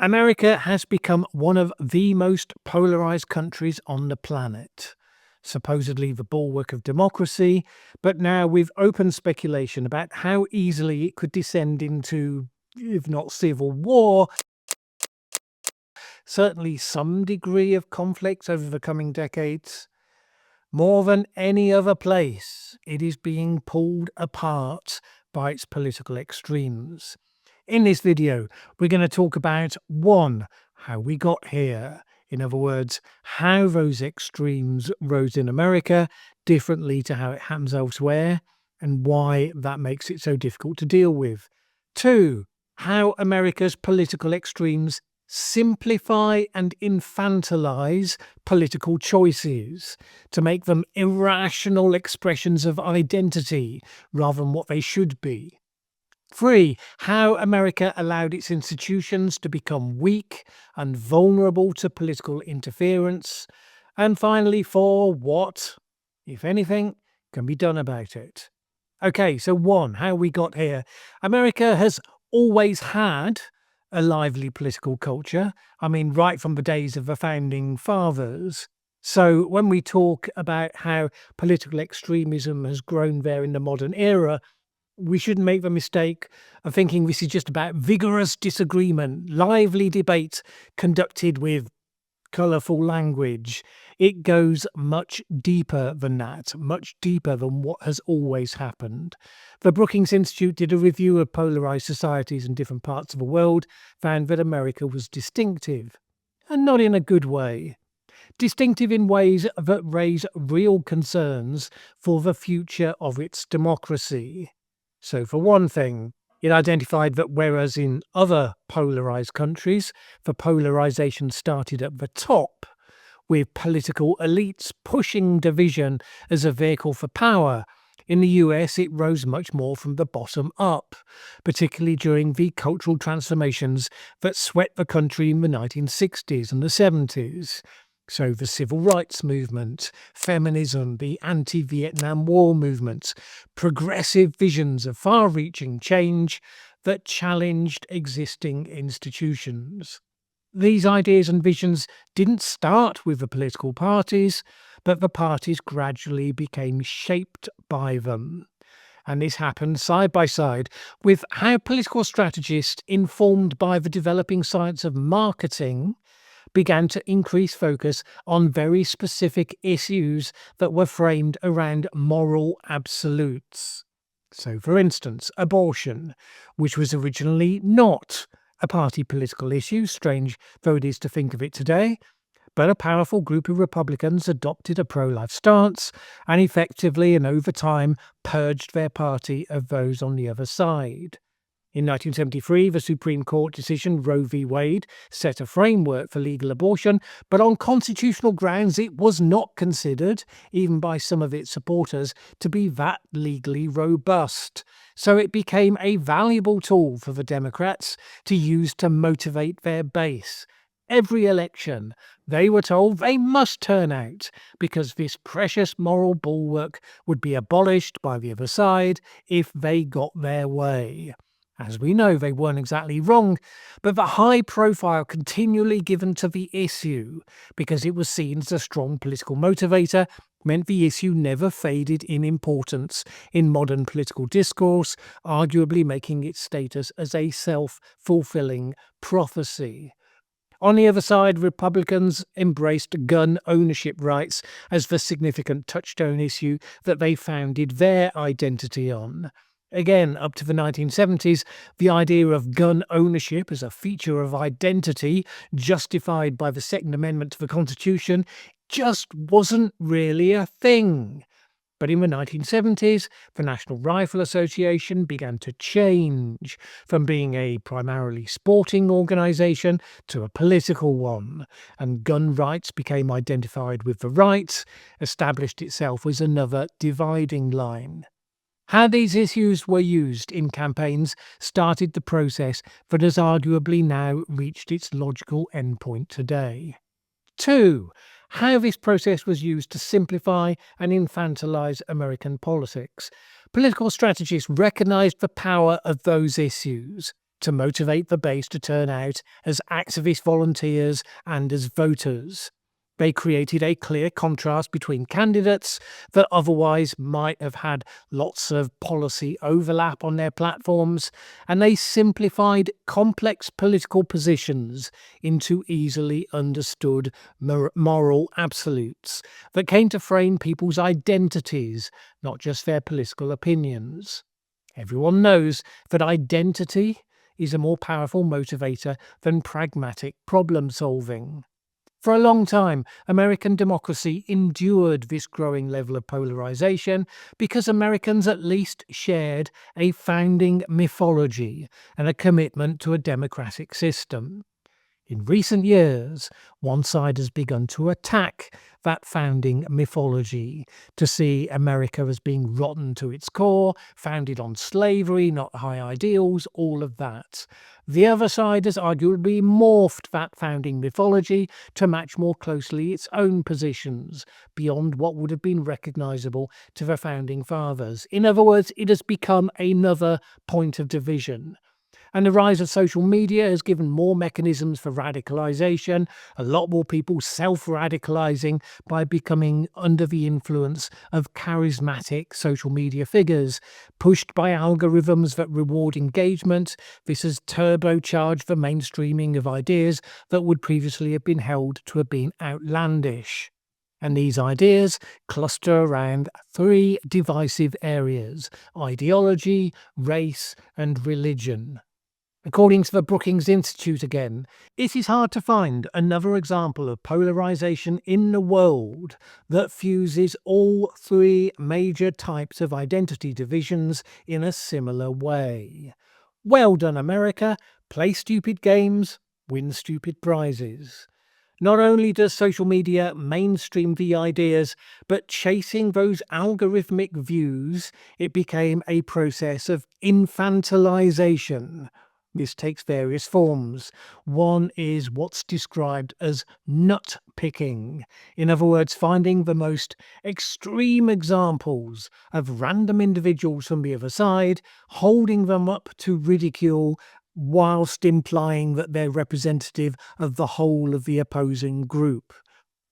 America has become one of the most polarized countries on the planet, supposedly the bulwark of democracy, but now with open speculation about how easily it could descend into, if not civil war, certainly some degree of conflict over the coming decades. More than any other place, it is being pulled apart by its political extremes. In this video, we're going to talk about 1. How we got here. In other words, how those extremes rose in America differently to how it happens elsewhere, and why that makes it so difficult to deal with. 2. How America's political extremes simplify and infantilize political choices to make them irrational expressions of identity rather than what they should be. 3. How America allowed its institutions to become weak and vulnerable to political interference. And finally, 4. What, if anything, can be done about it. Okay, so 1. How we got here. America has always had a lively political culture. I mean, right from the days of the founding fathers. So when we talk about how political extremism has grown there in the modern era, we shouldn't make the mistake of thinking this is just about vigorous disagreement, lively debate conducted with colourful language. It goes much deeper than that, much deeper than what has always happened. The Brookings Institute did a review of polarised societies in different parts of the world, found that America was distinctive, and not in a good way. Distinctive in ways that raise real concerns for the future of its democracy. So for one thing, it identified that whereas in other polarised countries, the polarisation started at the top, with political elites pushing division as a vehicle for power, in the US it rose much more from the bottom up, particularly during the cultural transformations that swept the country in the 1960s and the 70s. So the civil rights movement, feminism, the anti-Vietnam War movement, progressive visions of far-reaching change that challenged existing institutions. These ideas and visions didn't start with the political parties, but the parties gradually became shaped by them. And this happened side by side with how political strategists, informed by the developing science of marketing, began to increase focus on very specific issues that were framed around moral absolutes. So, for instance, abortion, which was originally not a party political issue, strange though it is to think of it today, but a powerful group of Republicans adopted a pro-life stance and effectively and over time purged their party of those on the other side. In 1973, the Supreme Court decision Roe v. Wade set a framework for legal abortion, but on constitutional grounds it was not considered, even by some of its supporters, to be that legally robust. So it became a valuable tool for the Democrats to use to motivate their base. Every election, they were told they must turn out because this precious moral bulwark would be abolished by the other side if they got their way. As we know, they weren't exactly wrong, but the high profile continually given to the issue, because it was seen as a strong political motivator, meant the issue never faded in importance in modern political discourse, arguably making its status as a self-fulfilling prophecy. On the other side, Republicans embraced gun ownership rights as the significant touchstone issue that they founded their identity on. Again, up to the 1970s, the idea of gun ownership as a feature of identity justified by the Second Amendment to the Constitution just wasn't really a thing. But in the 1970s, the National Rifle Association began to change from being a primarily sporting organisation to a political one, and gun rights became identified with the right, established itself as another dividing line. How these issues were used in campaigns started the process that has arguably now reached its logical endpoint today. 2. How this process was used to simplify and infantilize American politics. Political strategists recognized the power of those issues to motivate the base to turn out as activist volunteers and as voters. They created a clear contrast between candidates that otherwise might have had lots of policy overlap on their platforms, and they simplified complex political positions into easily understood moral absolutes that came to frame people's identities, not just their political opinions. Everyone knows that identity is a more powerful motivator than pragmatic problem solving. For a long time, American democracy endured this growing level of polarization because Americans at least shared a founding mythology and a commitment to a democratic system. In recent years, one side has begun to attack that founding mythology, to see America as being rotten to its core, founded on slavery, not high ideals, all of that. The other side has arguably morphed that founding mythology to match more closely its own positions, beyond what would have been recognizable to the founding fathers. In other words, it has become another point of division. And the rise of social media has given more mechanisms for radicalization, a lot more people self-radicalizing by becoming under the influence of charismatic social media figures. Pushed by algorithms that reward engagement, this has turbocharged the mainstreaming of ideas that would previously have been held to have been outlandish. And these ideas cluster around three divisive areas: ideology, race, and religion. According to the Brookings Institute again, it is hard to find another example of polarization in the world that fuses all three major types of identity divisions in a similar way. Well done, America. Play stupid games, win stupid prizes. Not only does social media mainstream the ideas, but chasing those algorithmic views, it became a process of infantilization. This takes various forms. One is what's described as nut picking. In other words, finding the most extreme examples of random individuals from the other side, holding them up to ridicule, whilst implying that they're representative of the whole of the opposing group.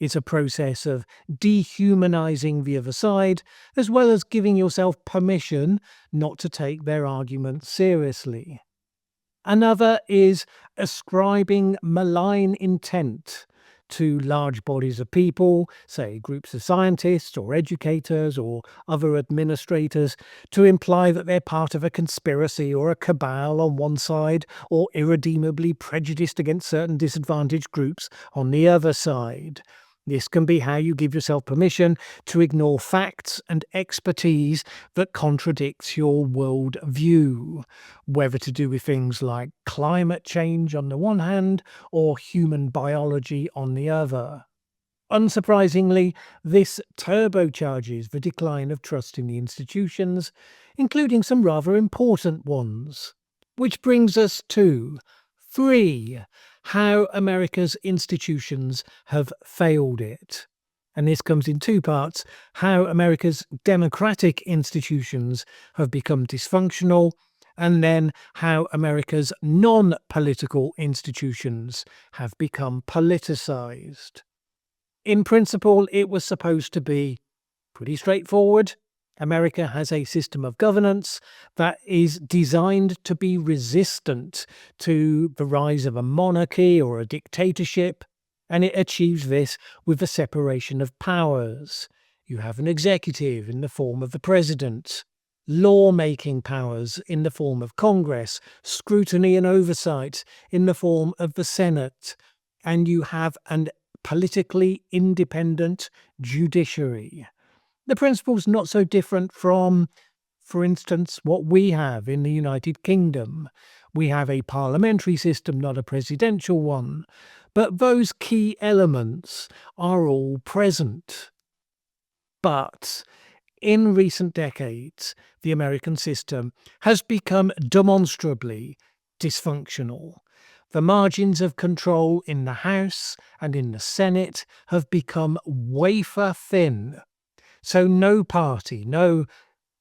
It's a process of dehumanizing the other side, as well as giving yourself permission not to take their arguments seriously. Another is ascribing malign intent to large bodies of people, say groups of scientists or educators or other administrators, to imply that they're part of a conspiracy or a cabal on one side, or irredeemably prejudiced against certain disadvantaged groups on the other side. This can be how you give yourself permission to ignore facts and expertise that contradicts your world view, whether to do with things like climate change on the one hand or human biology on the other. Unsurprisingly, this turbocharges the decline of trust in the institutions, including some rather important ones. Which brings us to 3. How America's institutions have failed it. And this comes in two parts: how America's democratic institutions have become dysfunctional, and then how America's non-political institutions have become politicized. In principle, it was supposed to be pretty straightforward. America has a system of governance that is designed to be resistant to the rise of a monarchy or a dictatorship, and it achieves this with the separation of powers. You have an executive in the form of the president, lawmaking powers in the form of Congress, scrutiny and oversight in the form of the Senate, and you have an politically independent judiciary. The principle's not so different from, for instance, what we have in the United Kingdom. We have a parliamentary system, not a presidential one, but those key elements are all present. But in recent decades, the American system has become demonstrably dysfunctional. The margins of control in the House and in the Senate have become wafer thin. So no party, no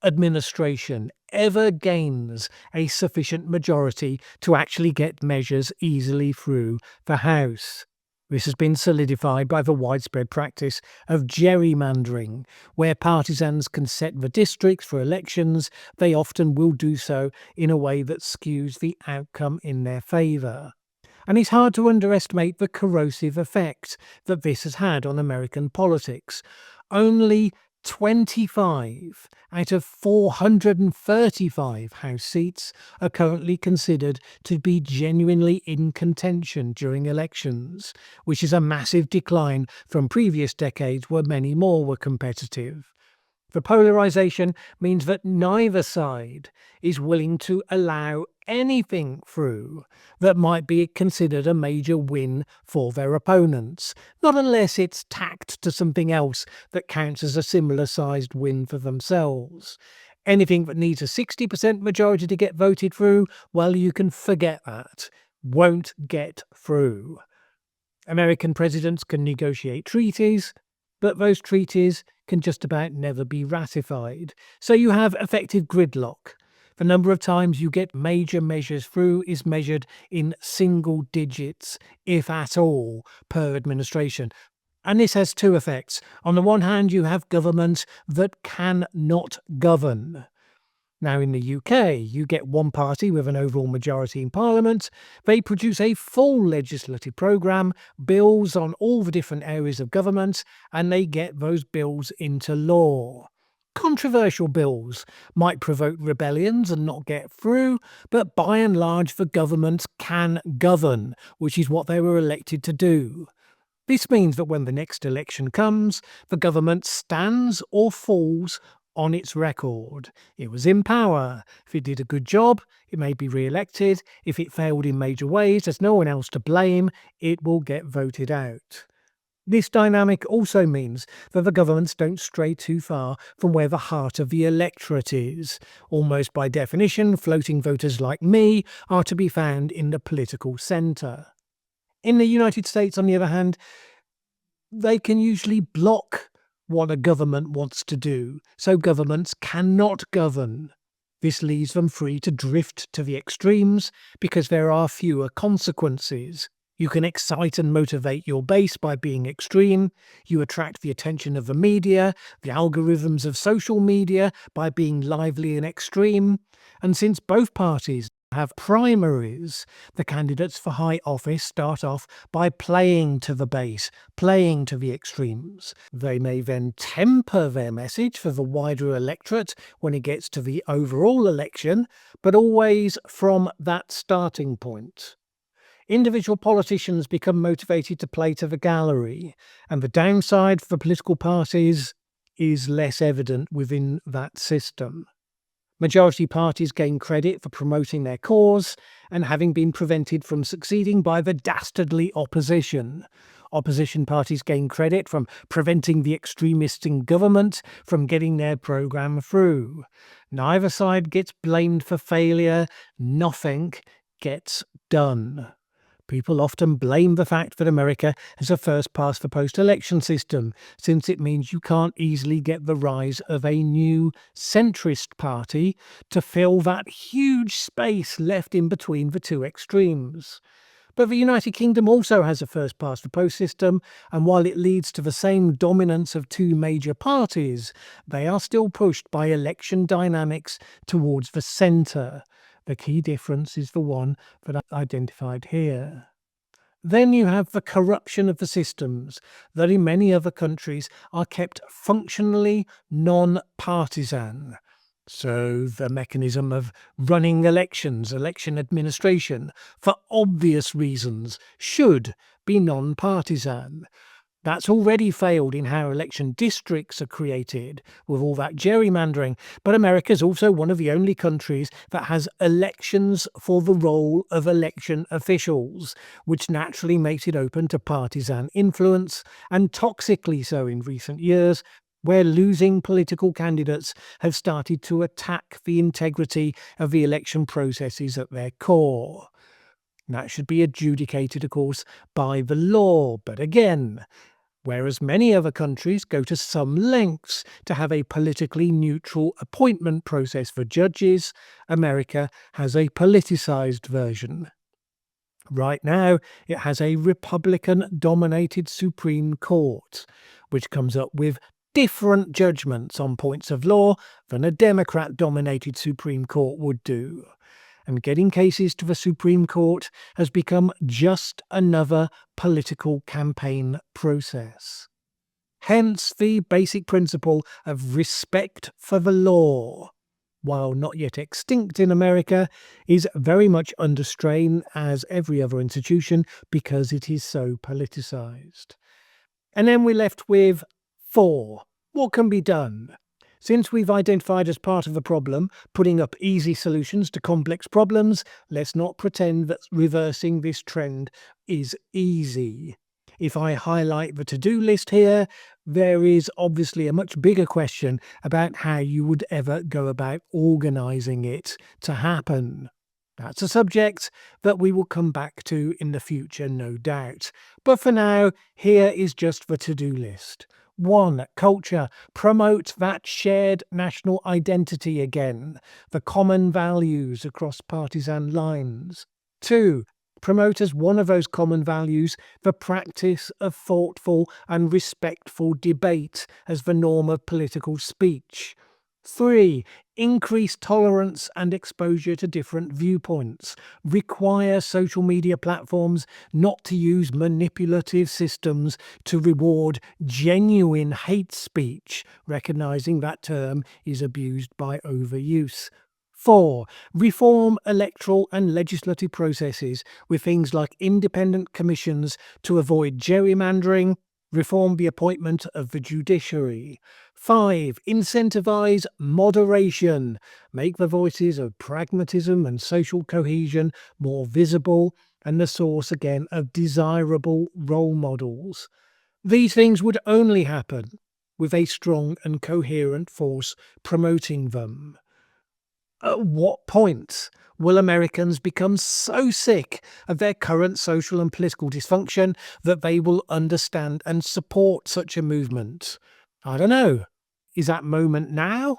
administration ever gains a sufficient majority to actually get measures easily through the House. This has been solidified by the widespread practice of gerrymandering, where partisans can set the districts for elections. They often will do so in a way that skews the outcome in their favour. And it's hard to underestimate the corrosive effect that this has had on American politics. Only 25 out of 435 House seats are currently considered to be genuinely in contention during elections, which is a massive decline from previous decades where many more were competitive. The polarisation means that neither side is willing to allow anything through that might be considered a major win for their opponents, not unless it's tacked to something else that counts as a similar sized win for themselves. Anything that needs a 60% majority to get voted through, well, you can forget that. Won't get through. American presidents can negotiate treaties, but those treaties can just about never be ratified. So you have effective gridlock. The number of times you get major measures through is measured in single digits, if at all, per administration. And this has two effects. On the one hand, you have governments that cannot govern. Now, in the UK, you get one party with an overall majority in Parliament. They produce a full legislative programme, bills on all the different areas of government, and they get those bills into law. Controversial bills might provoke rebellions and not get through, but by and large, the government can govern, which is what they were elected to do. This means that when the next election comes, the government stands or falls on its record. It was in power. If it did a good job, it may be re-elected. If it failed in major ways, there's no one else to blame. It will get voted out. This dynamic also means that the governments don't stray too far from where the heart of the electorate is. Almost by definition, floating voters like me are to be found in the political centre. In the United States, on the other hand, they can usually block what a government wants to do, so governments cannot govern. This leaves them free to drift to the extremes because there are fewer consequences. You can excite and motivate your base by being extreme. You attract the attention of the media, the algorithms of social media by being lively and extreme. And since both parties have primaries, the candidates for high office start off by playing to the base, playing to the extremes. They may then temper their message for the wider electorate when it gets to the overall election, but always from that starting point. Individual politicians become motivated to play to the gallery, and the downside for political parties is less evident within that system. Majority parties gain credit for promoting their cause and having been prevented from succeeding by the dastardly opposition. Opposition parties gain credit from preventing the extremists in government from getting their programme through. Neither side gets blamed for failure. Nothing gets done. People often blame the fact that America has a first-past-the-post election system, since it means you can't easily get the rise of a new centrist party to fill that huge space left in between the two extremes. But the United Kingdom also has a first-past-the-post system, and while it leads to the same dominance of two major parties, they are still pushed by election dynamics towards the centre. The key difference is the one that I identified here. Then you have the corruption of the systems that in many other countries are kept functionally non-partisan. So the mechanism of running elections, election administration, for obvious reasons, should be non-partisan. That's already failed in how election districts are created with all that gerrymandering, but America is also one of the only countries that has elections for the role of election officials, which naturally makes it open to partisan influence, and toxically so in recent years, where losing political candidates have started to attack the integrity of the election processes at their core. That should be adjudicated, of course, by the law, but again, Whereas many other countries go to some lengths to have a politically neutral appointment process for judges, America has a politicized version. Right now, it has a Republican-dominated Supreme Court, which comes up with different judgments on points of law than a Democrat-dominated Supreme Court would do. And getting cases to the Supreme Court has become just another political campaign process. Hence the basic principle of respect for the law, while not yet extinct in America, is very much under strain as every other institution because it is so politicized. And then we're left with 4. What can be done? Since we've identified as part of the problem putting up easy solutions to complex problems, let's not pretend that reversing this trend is easy. If I highlight the to-do list here, there is obviously a much bigger question about how you would ever go about organising it to happen. That's a subject that we will come back to in the future, no doubt. But for now, here is just the to-do list. 1. Culture. Promote that shared national identity again, the common values across partisan lines. 2. Promote as one of those common values the practice of thoughtful and respectful debate as the norm of political speech. 3. Increase tolerance and exposure to different viewpoints. Require social media platforms not to use manipulative systems to reward genuine hate speech, recognizing that term is abused by overuse. 4. Reform electoral and legislative processes with things like independent commissions to avoid gerrymandering. Reform the appointment of the judiciary. 5. Incentivize moderation. Make the voices of pragmatism and social cohesion more visible and the source again of desirable role models. These things would only happen with a strong and coherent force promoting them. At what point will Americans become so sick of their current social and political dysfunction that they will understand and support such a movement? I don't know. Is that moment now?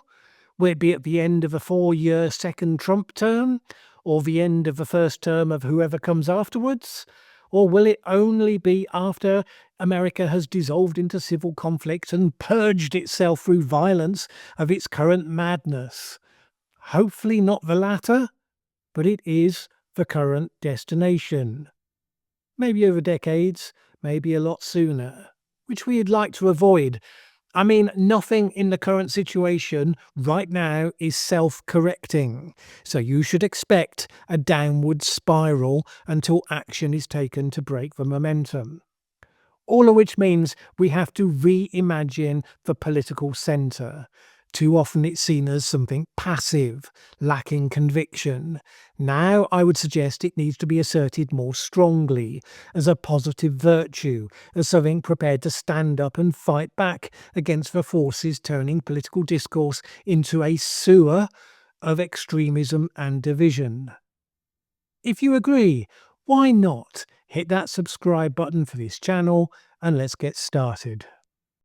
Will it be at the end of a 4-year second Trump term? Or the end of the first term of whoever comes afterwards? Or will it only be after America has dissolved into civil conflict and purged itself through violence of its current madness? Hopefully not the latter, but it is the current destination. Maybe over decades, maybe a lot sooner, which we'd like to avoid. I mean, nothing in the current situation right now is self-correcting, so you should expect a downward spiral until action is taken to break the momentum. All of which means we have to reimagine the political centre. Too often it's seen as something passive, lacking conviction. Now I would suggest it needs to be asserted more strongly, as a positive virtue, as something prepared to stand up and fight back against the forces turning political discourse into a sewer of extremism and division. If you agree, why not hit that subscribe button for this channel and let's get started.